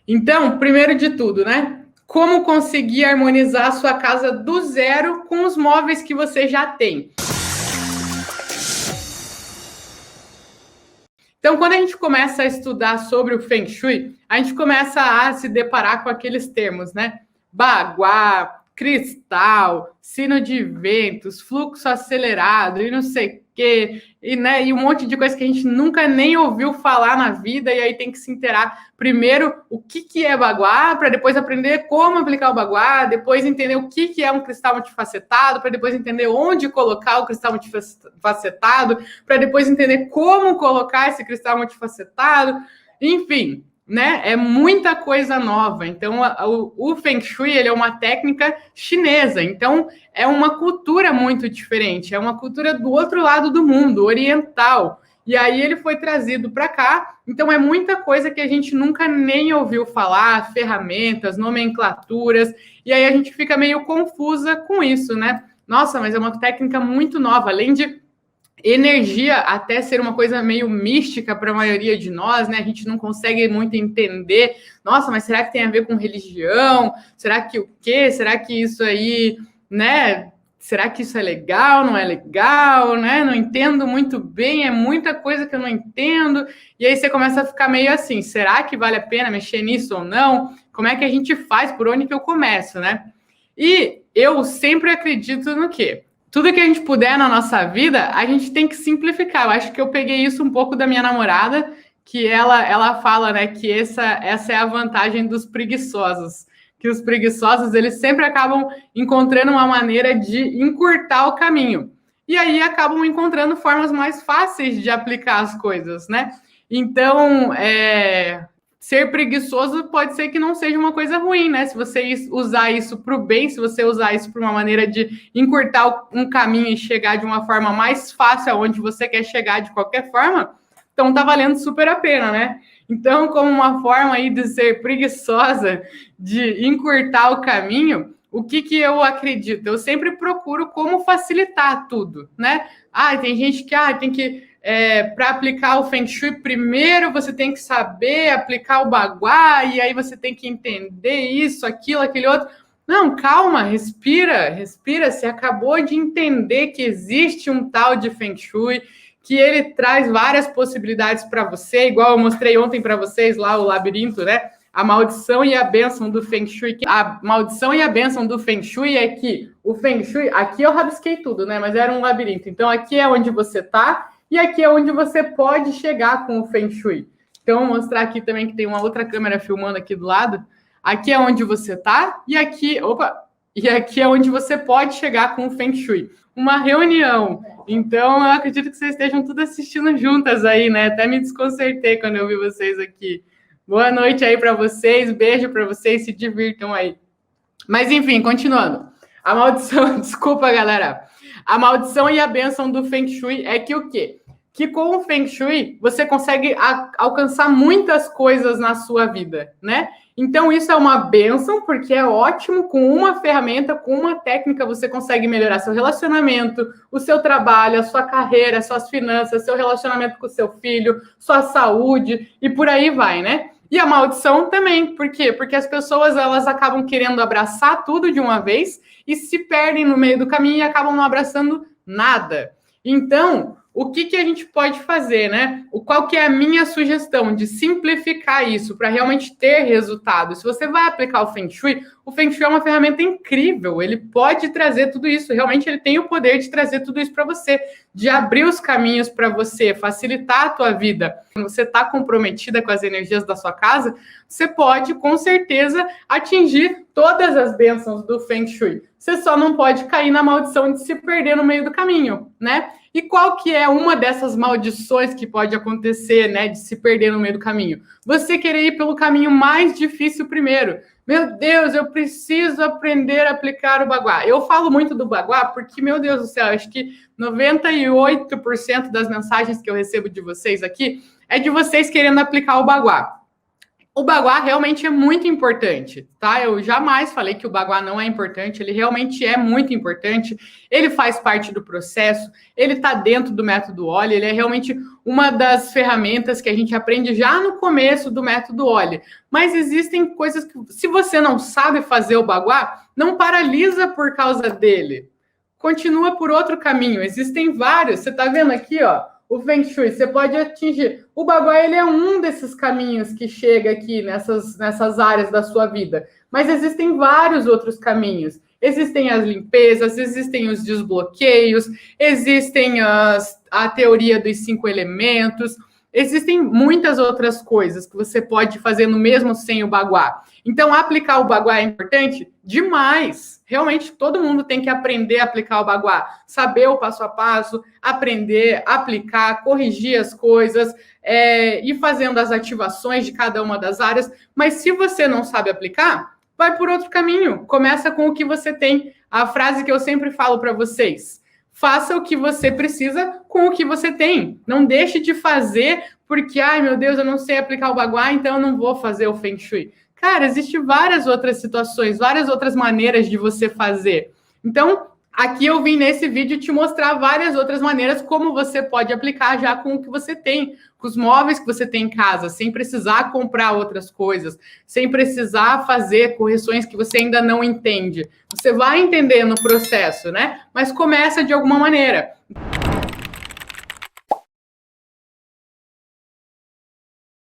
Então, primeiro de tudo, né? Como conseguir harmonizar a sua casa do zero com os móveis que você já tem. Então, quando a gente começa a estudar sobre o Feng Shui, a gente começa a se deparar com aqueles termos, né? Baguá, cristal, sino de ventos, fluxo acelerado e não sei o quê, e um monte de coisa que a gente nunca nem ouviu falar na vida, e aí tem que se inteirar primeiro o que é baguá, para depois aprender como aplicar o baguá, depois entender o que é um cristal multifacetado, para depois entender onde colocar o cristal multifacetado, para depois entender como colocar esse cristal multifacetado, enfim, né? É muita coisa nova. Então, o Feng Shui ele é uma técnica chinesa. Então, é uma cultura muito diferente. É uma cultura do outro lado do mundo, oriental. E aí ele foi trazido para cá. Então, é muita coisa que a gente nunca nem ouviu falar, ferramentas, nomenclaturas. E aí a gente fica meio confusa com isso, né? Nossa, mas é uma técnica muito nova. Além de energia até ser uma coisa meio mística para a maioria de nós, né? A gente não consegue muito entender. Nossa, mas será que tem a ver com religião? Será que o quê? Será que isso aí, né? Será que isso é legal? Não é legal, né? Não entendo muito bem, é muita coisa que eu não entendo. E aí você começa a ficar meio assim, será que vale a pena mexer nisso ou não? Como é que a gente faz? Por onde que eu começo, né? E eu sempre acredito no quê? Tudo que a gente puder na nossa vida, a gente tem que simplificar. Eu acho que eu peguei isso um pouco da minha namorada, que ela fala, né, que essa é a vantagem dos preguiçosos, que os preguiçosos, eles sempre acabam encontrando uma maneira de encurtar o caminho. E aí acabam encontrando formas mais fáceis de aplicar as coisas, né? Então, ser preguiçoso pode ser que não seja uma coisa ruim, né? Se você usar isso para o bem, se você usar isso para uma maneira de encurtar um caminho e chegar de uma forma mais fácil aonde você quer chegar de qualquer forma, então tá valendo super a pena, né? Então, como uma forma aí de ser preguiçosa, de encurtar o caminho, o que eu acredito? Eu sempre procuro como facilitar tudo, né? Tem gente que tem que para aplicar o Feng Shui, primeiro você tem que saber aplicar o Baguá, e aí você tem que entender isso, aquilo, aquele outro. Não, calma, respira. Você acabou de entender que existe um tal de Feng Shui, que ele traz várias possibilidades para você, igual eu mostrei ontem para vocês lá o labirinto, né? A maldição e a bênção do Feng Shui. A maldição e a bênção do Feng Shui é que o Feng Shui, aqui eu rabisquei tudo, né? Mas era um labirinto. Então aqui é onde você está, e aqui é onde você pode chegar com o Feng Shui. Então, vou mostrar aqui também que tem uma outra câmera filmando aqui do lado. Aqui é onde você está e aqui é onde você pode chegar com o Feng Shui. Uma reunião. Então, eu acredito que vocês estejam tudo assistindo juntas aí, né? Até me desconcertei quando eu vi vocês aqui. Boa noite aí para vocês, beijo para vocês, se divirtam aí. Mas, enfim, continuando. A maldição, desculpa, galera. A maldição e a bênção do Feng Shui é que o quê? Que com o Feng Shui você consegue alcançar muitas coisas na sua vida, né? Então isso é uma bênção, porque é ótimo, com uma ferramenta, com uma técnica, você consegue melhorar seu relacionamento, o seu trabalho, a sua carreira, suas finanças, seu relacionamento com o seu filho, sua saúde, e por aí vai, né? E a maldição também, por quê? Porque as pessoas, elas acabam querendo abraçar tudo de uma vez e se perdem no meio do caminho e acabam não abraçando nada. Então, o que a gente pode fazer, né? Qual que é a minha sugestão de simplificar isso para realmente ter resultado? Se você vai aplicar o Feng Shui é uma ferramenta incrível, ele pode trazer tudo isso, realmente ele tem o poder de trazer tudo isso para você, de abrir os caminhos para você, facilitar a tua vida. Quando você está comprometida com as energias da sua casa, você pode, com certeza, atingir todas as bênçãos do Feng Shui. Você só não pode cair na maldição de se perder no meio do caminho, né? E qual que é uma dessas maldições que pode acontecer, né, de se perder no meio do caminho? Você querer ir pelo caminho mais difícil primeiro. Meu Deus, eu preciso aprender a aplicar o Baguá. Eu falo muito do Baguá porque, meu Deus do céu, acho que 98% das mensagens que eu recebo de vocês aqui é de vocês querendo aplicar o Baguá. O baguá realmente é muito importante, tá? Eu jamais falei que o baguá não é importante, ele realmente é muito importante, ele faz parte do processo, ele está dentro do método OLLI, ele é realmente uma das ferramentas que a gente aprende já no começo do método OLLI. Mas existem coisas que, se você não sabe fazer o baguá, não paralisa por causa dele. Continua por outro caminho, existem vários, você está vendo aqui, ó, o Feng Shui, você pode atingir. O baguá, ele é um desses caminhos que chega aqui nessas áreas da sua vida. Mas existem vários outros caminhos. Existem as limpezas, existem os desbloqueios, existem a teoria dos 5 elementos, existem muitas outras coisas que você pode fazer no mesmo sem o baguá. Então, aplicar o baguá é importante? Demais! Realmente, todo mundo tem que aprender a aplicar o baguá. Saber o passo a passo, aprender, aplicar, corrigir as coisas, ir fazendo as ativações de cada uma das áreas. Mas se você não sabe aplicar, vai por outro caminho. Começa com o que você tem. A frase que eu sempre falo para vocês. Faça o que você precisa com o que você tem. Não deixe de fazer porque, ai meu Deus, eu não sei aplicar o baguá, então eu não vou fazer o Feng Shui. Cara, existem várias outras situações, várias outras maneiras de você fazer. Então, aqui eu vim nesse vídeo te mostrar várias outras maneiras como você pode aplicar já com o que você tem, com os móveis que você tem em casa, sem precisar comprar outras coisas, sem precisar fazer correções que você ainda não entende. Você vai entender no processo, né? Mas começa de alguma maneira.